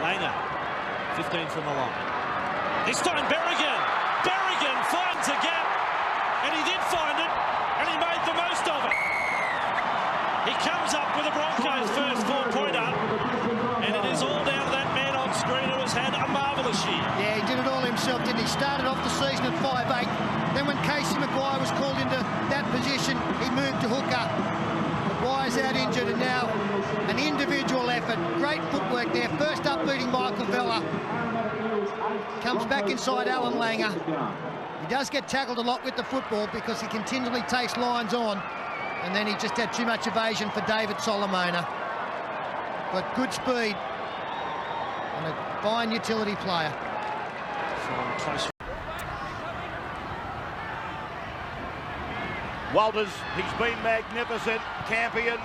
Langer, 15 from the line. This time Berrigan. Berrigan finds a gap, and he did find it, and he made the most of it. He comes up with the Broncos' first 4-pointer, and it is all down to that man on screen who has had a marvellous year. Yeah, he did it all himself, didn't he? Started off the season at 5'8". Then when Casey Maguire was called into that position, he moved to hooker. Maguire's out injured, and now an individual effort. Great footwork there. First up beating Michael Vella. Comes back inside Alan Langer. He does get tackled a lot with the football because he continually takes lines on. And then he just had too much evasion for David Solomona. But good speed and a fine utility player. Walters, he's been magnificent. Campion.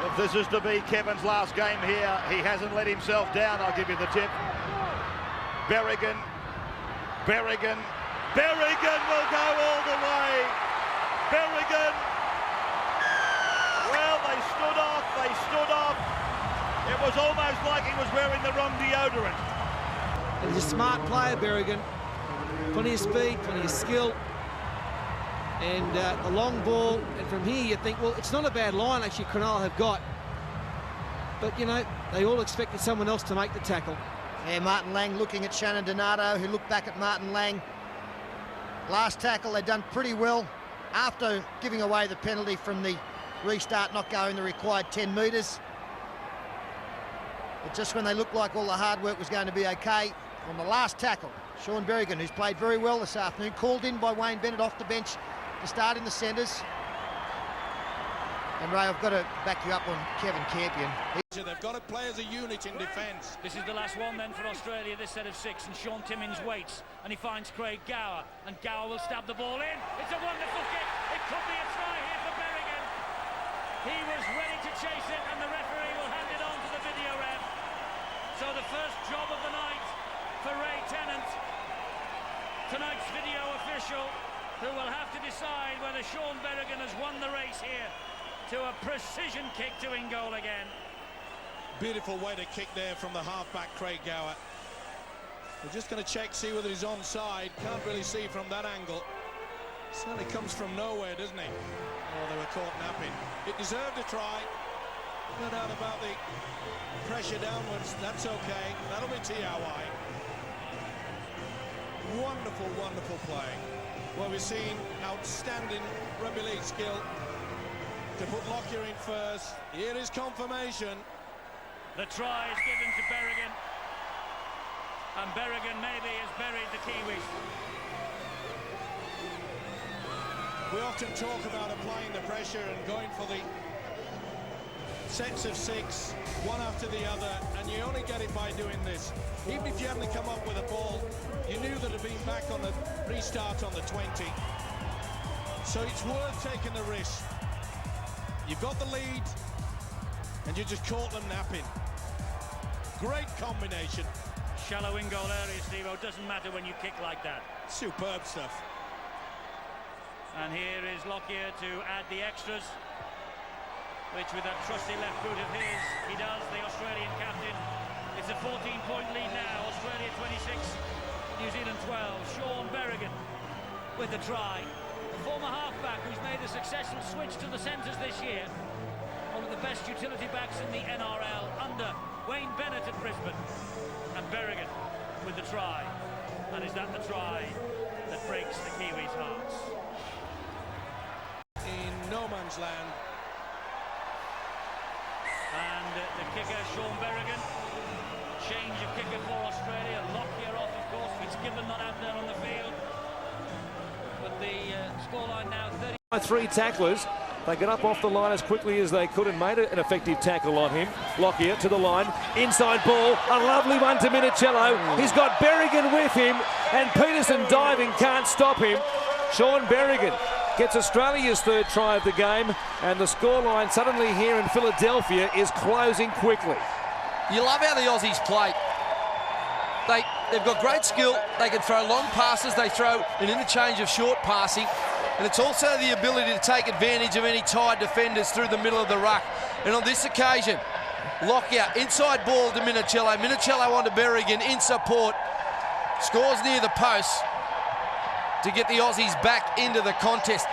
If this is to be Kevin's last game here, he hasn't let himself down, I'll give you the tip. Berrigan. Berrigan. Berrigan will go all the way. Berrigan. Well, they stood off. They stood off. It was almost like he was wearing the wrong deodorant. He's a smart player, Berrigan. Plenty of speed, plenty of skill. And a long ball, and from here you think, well, it's not a bad line actually Cronulla have got. But, you know, they all expected someone else to make the tackle. Yeah, Martin Lang looking at Shannon Donato, who looked back at Martin Lang. Last tackle, they'd done pretty well after giving away the penalty from the restart, not going the required 10 metres. But just when they looked like all the hard work was going to be okay, on the last tackle, Shaun Berrigan, who's played very well this afternoon, called in by Wayne Bennett off the bench to start in the centres. And Ray, I've got to back you up on Kevin Campion. They've got to play as a unit in defence. This is the last one then for Australia, this set of 6, and Sean Timmins waits, and he finds Craig Gower, and Gower will stab the ball in. It's a wonderful kick. It could be a try here for Berrigan. He was ready to chase it, and the referee will hand it on to the video ref. So the first job of the night for Ray Tennant, tonight's video official, who will have to decide whether Shaun Berrigan has won the race here to a precision kick to in goal again. Beautiful way to kick there from the halfback Craig Gower. We're just going to check, see whether he's onside. Can't really see from that angle. Certainly comes from nowhere, doesn't he? Oh, they were caught napping. It deserved a try. No doubt about the pressure downwards. That's okay. That'll be TRY. Wonderful, wonderful play. Well, we've seen outstanding rugby league skill to put Lockyer in first. Here is confirmation. The try is given to Berrigan, and Berrigan maybe has buried the Kiwis. We often talk about applying the pressure and going for the sets of 6, one after the other, and you only get it by doing this. Even if you hadn't come up with a ball, you knew that it'd been back on the restart on the 20. So it's worth taking the risk. You've got the lead, and you just caught them napping. Great combination. Shallow in goal area, Steve-O. Doesn't matter when you kick like that. Superb stuff. And here is Lockyer to add the extras, which with that trusty left boot of his, he does, the Australian captain. It's a 14-point lead now. Australia 26, New Zealand 12. Shaun Berrigan with the try. The former halfback who's made a successful switch to the centres this year. One of the best utility backs in the NRL under Wayne Bennett at Brisbane. And Berrigan with the try. And is that the try that breaks the Kiwis' hearts? In no man's land. And the kicker, Shaun Berrigan. Change of kicker for Australia. Lockyer off, of course. Fitzgibbon not out there on the field. But the scoreline now 30. 3 tacklers. They got up off the line as quickly as they could and made an effective tackle on him. Lockyer to the line, inside ball, a lovely one to Minicello. He's got Berrigan with him, and Peterson diving, can't stop him. Shaun Berrigan gets Australia's 3rd try of the game, and the scoreline suddenly here in Philadelphia is closing quickly. You love how the Aussies play. They've got great skill. They can throw long passes. They throw an interchange of short passing. and it's also the ability to take advantage of any tired defenders through the middle of the ruck. And on this occasion, Lockyer, inside ball to Minicello. Minicello onto Berrigan in support. Scores near the post to get the Aussies back into the contest.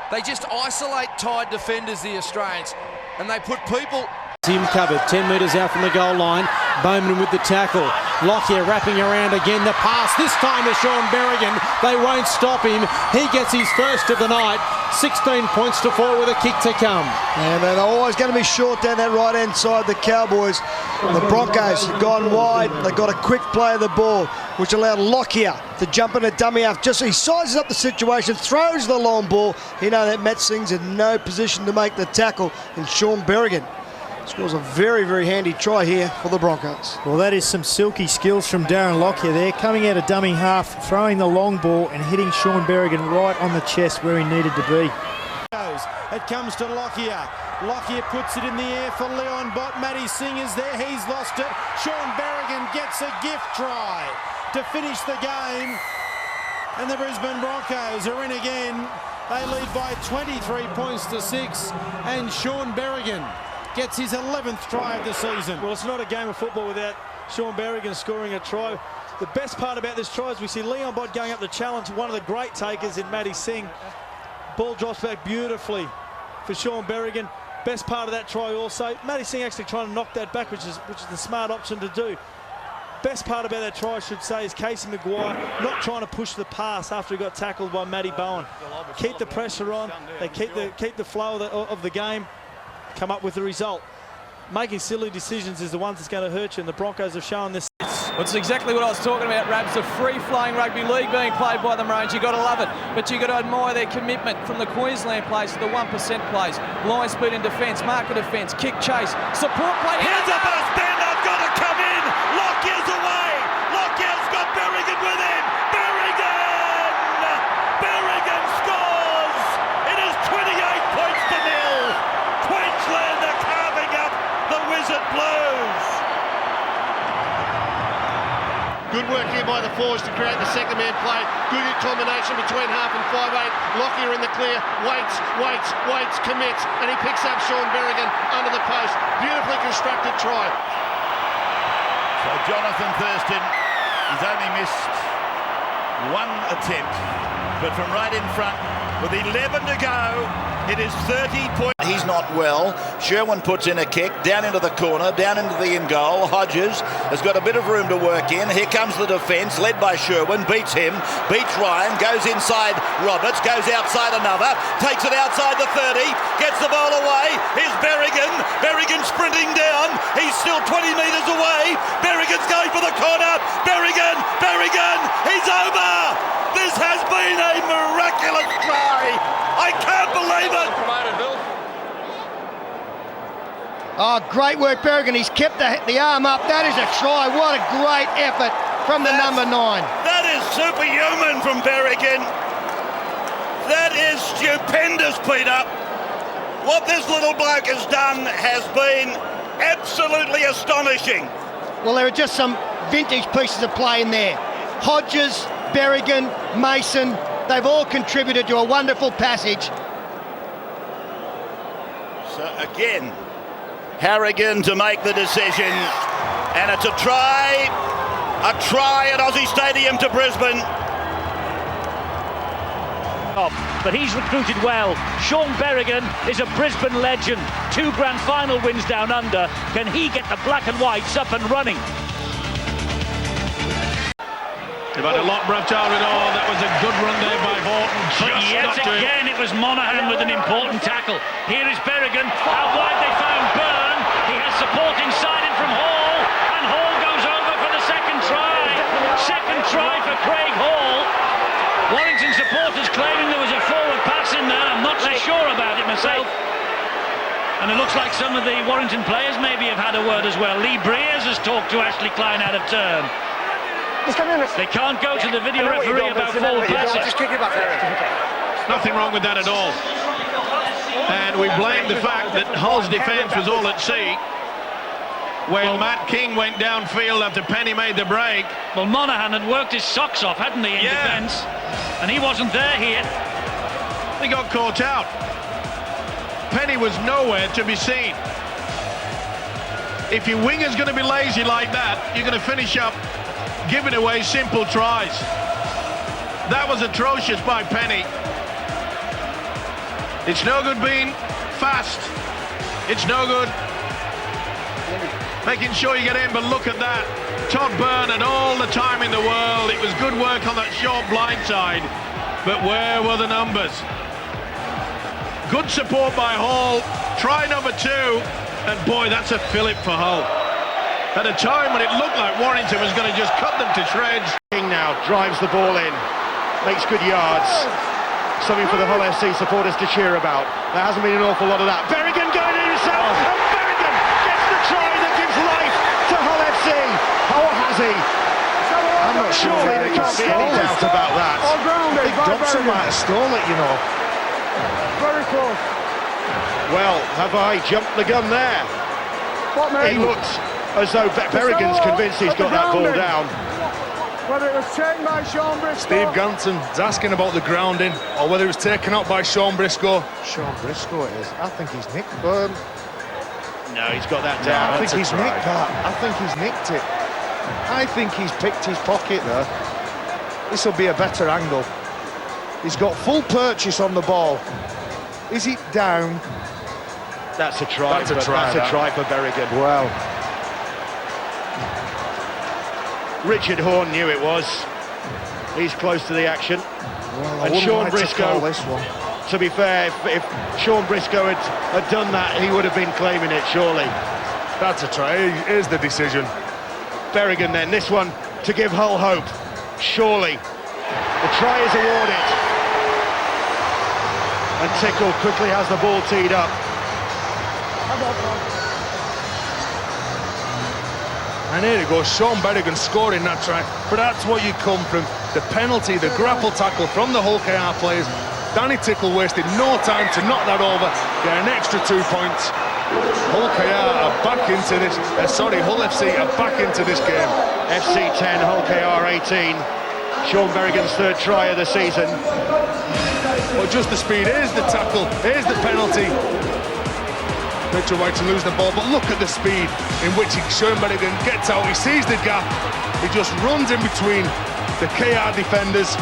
They just isolate tired defenders, the Australians, and they put people... Him covered, 10 metres out from the goal line. Bowman with the tackle. Lockyer wrapping around again. The pass, this time to Shaun Berrigan. They won't stop him. He gets his first of the night. 16 points to 4 with a kick to come. And they're always going to be short down that right-hand side, the Cowboys. The Broncos have gone wide. They got a quick play of the ball, which allowed Lockyer to jump in a dummy half. Just he sizes up the situation, throws the long ball. You know that Matt Singh's in no position to make the tackle, and Shaun Berrigan scores a very, very handy try here for the Broncos. Well, that is some silky skills from Darren Lockyer there, coming out of dummy half, throwing the long ball and hitting Shaun Berrigan right on the chest where he needed to be. It comes to Lockyer. Lockyer puts it in the air for Leon Bott. Matty Singh is there. He's lost it. Shaun Berrigan gets a gift try to finish the game. And the Brisbane Broncos are in again. They lead by 23 points to 6. And Shaun Berrigan gets his 11th try of the season. Well, it's not a game of football without Shaun Berrigan scoring a try. The best part about this try is we see Leon Bott going up the challenge, one of the great takers in Matty Singh. Ball drops back beautifully for Shaun Berrigan. Best part of that try also, Matty Singh actually trying to knock that back, which is the smart option to do. Best part about that try, I should say, is Casey Maguire not trying to push the pass after he got tackled by Matty Bowen. Keep the pressure on, they keep the flow of the game, come up with the result. Making silly decisions is the one that's going to hurt you, and the Broncos have shown this. It's exactly what I was talking about, Rabs. The free-flowing rugby league being played by the Maroons. You've got to love it, but you've got to admire their commitment from the Queensland players to the 1% plays. Line speed in defence, marker defence, kick chase, support play. Here's a bus bend, I've got to come in. Lockyer's away. Lockyer's got Berrigan with him. Berrigan! Berrigan scores! It is 28 points to 0. Queensland are carving up the Wizard Blues. Good work here by the forwards to create the second man play. Good combination between half and 5'8". Lockyer in the clear, waits, commits, and he picks up Shaun Berrigan under the post. Beautifully constructed try. So Jonathan Thurston, he's only missed one attempt, but from right in front, with 11 to go, it is 30 points. He's not well. Sherwin puts in a kick, down into the corner, down into the in goal. Hodges has got a bit of room to work in. Here comes the defence, led by Sherwin, beats him, beats Ryan, goes inside Roberts, goes outside another, takes it outside the 30, gets the ball away. Here's Berrigan. Berrigan sprinting down. He's still 20 metres away. Berrigan's going for the corner. Berrigan, he's over. This has been a miraculous try. I can't believe it. Oh, great work, Berrigan. He's kept the arm up. That is a try. What a great effort from the number 9. That is superhuman from Berrigan. That is stupendous, Peter. What this little bloke has done has been absolutely astonishing. Well, there are just some vintage pieces of play in there. Hodges, Berrigan, Mason, they've all contributed to a wonderful passage. So again, Harrigan to make the decision, and it's a try at Aussie Stadium to Brisbane. But he's recruited well. Shaun Berrigan is a Brisbane legend. 2 Grand Final wins down under. Can he get the black and whites up and running? They've had a lot brought out of it all. That was a good run there by Horton. But yet again, it was Monaghan with an important tackle. Here is Berrigan. Out wide they found Byrne. He has support inside him from Hall. And Hall goes over for the second try. Second try for Craig Hall. Warrington supporters claiming there was a forward pass in there. I'm not so sure about it myself. And it looks like some of the Warrington players maybe have had a word as well. Lee Breers has talked to Ashley Klein out of turn. They can't go to the video referee about forward passes. Just kick it back there. Nothing wrong with that at all. And we blame the fact that Hull's defence was all at sea when Matt King went downfield after Penny made the break. Well, Monaghan had worked his socks off, hadn't he, in defence? And he wasn't there here. They got caught out. Penny was nowhere to be seen. If your winger's going to be lazy like that, you're going to finish up giving away simple tries. That was atrocious by Penny. It's no good being fast. It's no good making sure you get in, but look at that. Todd Byrne had all the time in the world. It was good work on that short blind side, but where were the numbers? Good support by Hall. Try number 2, and boy, that's a fillip for Hull. At a time when it looked like Warrington was going to just cut them to shreds. King now drives the ball in, makes good yards. Something for the Hull FC supporters to cheer about. There hasn't been an awful lot of that. Berrigan going in himself, and Berrigan gets the try that gives life to Hull FC. Oh, has he? I'm not sure there can't be any doubt about that. I think Dobson might have stole it, you know. Very close. Well, have I jumped the gun there? It looks as though Berrigan's convinced he's got that ball down. Whether it was taken by Shaun Briscoe. Steve Ganton's asking about the grounding, or whether it was taken out by Shaun Briscoe. Shaun Briscoe it is. I think he's nicked. No, he's got that down. I think he's nicked that. I think he's nicked it. I think he's picked his pocket there. This will be a better angle. He's got full purchase on the ball. Is it down? That's a try. That's a try for Berrigan. Wow. Richard Horne knew it was. He's close to the action. Well, and Shaun Briscoe, this one. to be fair, if Shaun Briscoe had done that, he would have been claiming it, surely. That's a try. Here's the decision. Berrigan then, this one to give Hull hope. Surely. The try is awarded. And Tickle quickly has the ball teed up. And here it goes, Shaun Berrigan scoring that try. But that's what you come from. The penalty, the grapple tackle from the Hull KR players. Danny Tickle wasted no time to knock that over, get an extra 2 points. Hull KR are back into this, Hull FC are back into this game. FC 10, Hull KR 18. Shaun Berrigan's 3rd try of the season. Well, just the speed, here's the tackle, here's the penalty. Richard White to lose the ball, but look at the speed in which Shaun Berrigan gets out. He sees the gap, he just runs in between the KR defenders,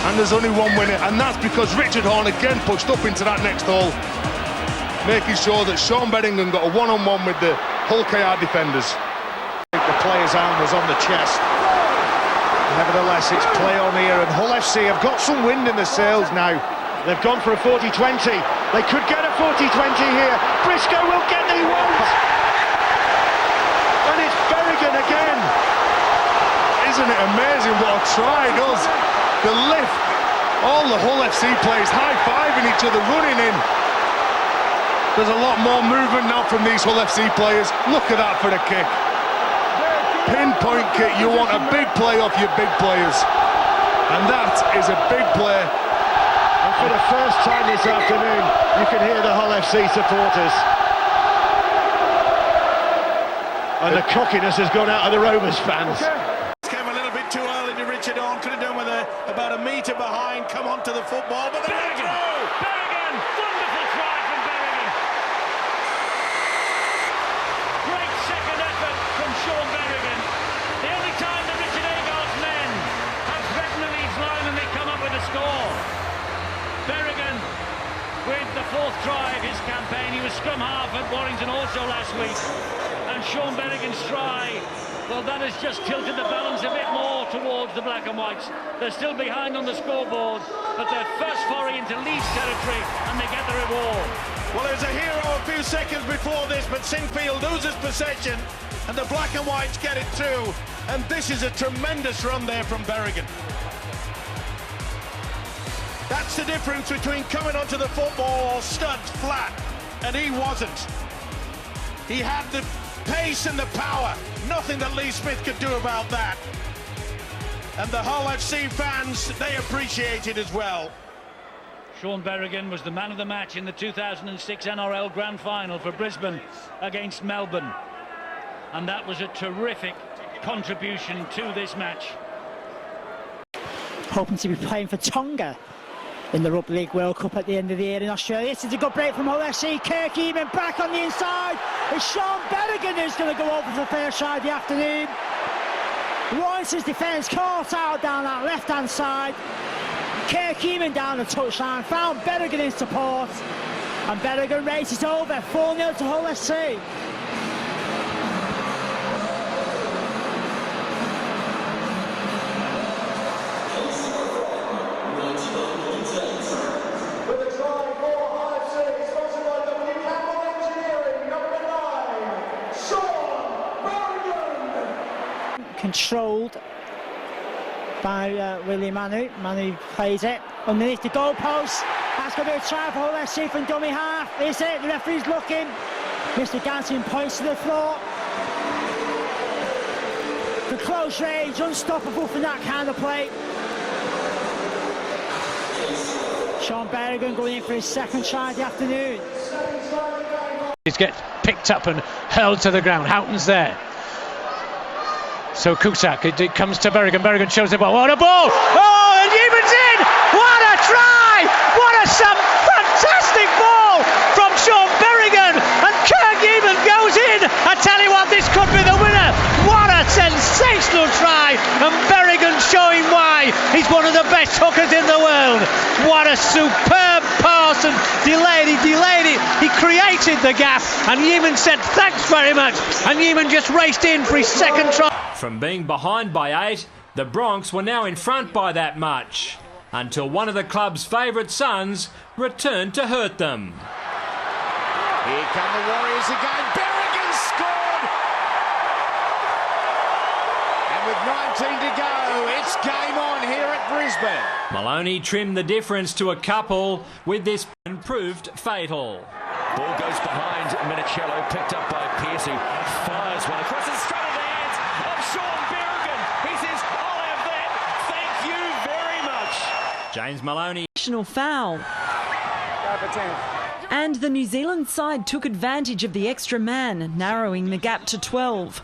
and there's only one winner, and that's because Richard Horne again pushed up into that next hole, making sure that Shaun Berrigan got a one-on-one with the Hull KR defenders. I think the player's arm was on the chest. Nevertheless, it's play on here, and Hull FC have got some wind in the sails now. They've gone for a 40-20. They could get a 40-20 here. Briscoe will get it, he won't. And it's Berrigan again. Isn't it amazing what a try does? The lift, all the Hull FC players high-fiving each other, running in. There's a lot more movement now from these Hull FC players. Look at that for a kick. Pinpoint kick, you want a big play off your big players. And that is a big play. And for the first time this afternoon, you can hear the Hull FC supporters. And the cockiness has gone out of the Rovers fans. Came a little bit too early to Richard Horne. Could have done with about a metre behind. Come on to the football, but Berrigan! Berrigan! Wonderful try from Berrigan. Great second effort from Shaun Berrigan. The only time the Richard Agard's men have threatened the Leeds line and they come up with a score. Berrigan with the 4th try of his campaign. He was scrum half at Warrington also last week. And Shaun Berrigan's try, well, that has just tilted the balance a bit more towards the black and whites. They're still behind on the scoreboard, but their first foray into Leeds territory, and they get the reward. Well, there's a hero a few seconds before this, but Sinfield loses possession, and the black and whites get it too. And this is a tremendous run there from Berrigan. That's the difference between coming onto the football or studs flat, and he wasn't. He had the pace and the power. Nothing that Lee Smith could do about that. And the Hull FC fans, they appreciate it as well. Shaun Berrigan was the man of the match in the 2006 NRL Grand Final for Brisbane against Melbourne. And that was a terrific contribution to this match. Hoping to be playing for Tonga in the Rugby League World Cup at the end of the year in Australia. This is a good break from Hull FC. Kirk even back on the inside. It's Shaun Berrigan who's going to go over for the first try of the afternoon. Royce's defence caught out down that left-hand side. Kirk even down the touchline, found Berrigan in support, and Berrigan races over 4-0 to Hull FC. Controlled by Willie Manu. Manu plays it underneath the goalpost. That's going to be a try for Hull FC from dummy half. Is it? The referee's looking. Mr. Ganson points to the floor. For close range, unstoppable from that kind of play. Shaun Berrigan going in for his second try of the afternoon. He gets picked up and hurled to the ground. Houghton's there. So Cusack, it comes to Berrigan. Berrigan shows the ball. What a ball! Oh, and Yemen's in! What a try! What a fantastic ball from Shaun Berrigan! And Kirk Yemen goes in! I tell you what, this could be the winner! What a sensational try! And Berrigan showing why he's one of the best hookers in the world! What a superb pass, and delayed it. He created the gap, and Yemen said thanks very much, and Yemen just raced in for his second try. From being behind by 8, the Bronx were now in front by that much, until one of the club's favourite sons returned to hurt them. Here come the Warriors again. Berrigan scored! And with 19 to go, it's game on here at Brisbane. Maloney trimmed the difference to a couple with this and proved fatal. Ball goes behind Minicello, picked up by Pearcey, fires one across and straight in the hands of Shaun Berrigan. He says, I'll have that, thank you very much. James Maloney. Foul. And the New Zealand side took advantage of the extra man, narrowing the gap to 12.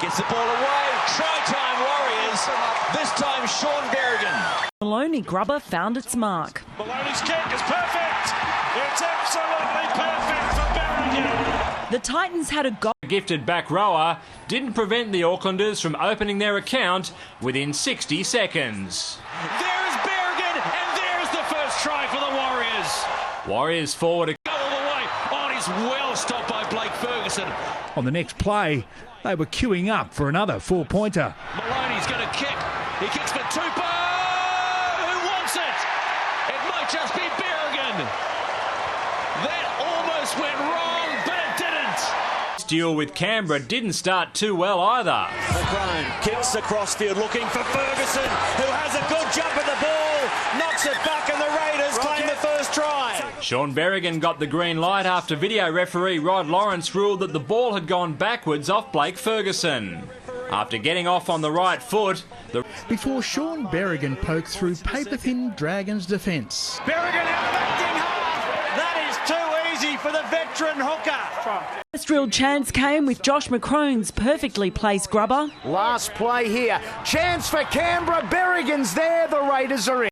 Gets the ball away, try time Warriors, this time Shaun Berrigan. Maloney grubber found its mark. Maloney's kick is perfect. It's absolutely perfect for Berrigan. The Titans had a goal. The gifted back rower didn't prevent the Aucklanders from opening their account within 60 seconds. There's Berrigan, and there's the first try for the Warriors. Warriors forward. Go all the way. Oh, and he's well stopped by Blake Ferguson. On the next play, they were queuing up for another 4-pointer. Maloney's going to kick. He kicks for Tupou. Who wants it? It might just be Berrigan. That almost went wrong, but it didn't. This duel with Canberra didn't start too well either. McCrone kicks across field looking for Ferguson, who has a good jump at the ball, knocks it back, and the Raiders claim the first try. Shaun Berrigan got the green light after video referee Rod Lawrence ruled that the ball had gone backwards off Blake Ferguson. After getting off on the right foot, before Shaun Berrigan poked through paper-thin Dragons' defence. Berrigan out of acting half. That is too easy for the veteran hooker. First real chance came with Josh McCrone's perfectly placed grubber. Last play here. Chance for Canberra. Berrigan's there. The Raiders are in.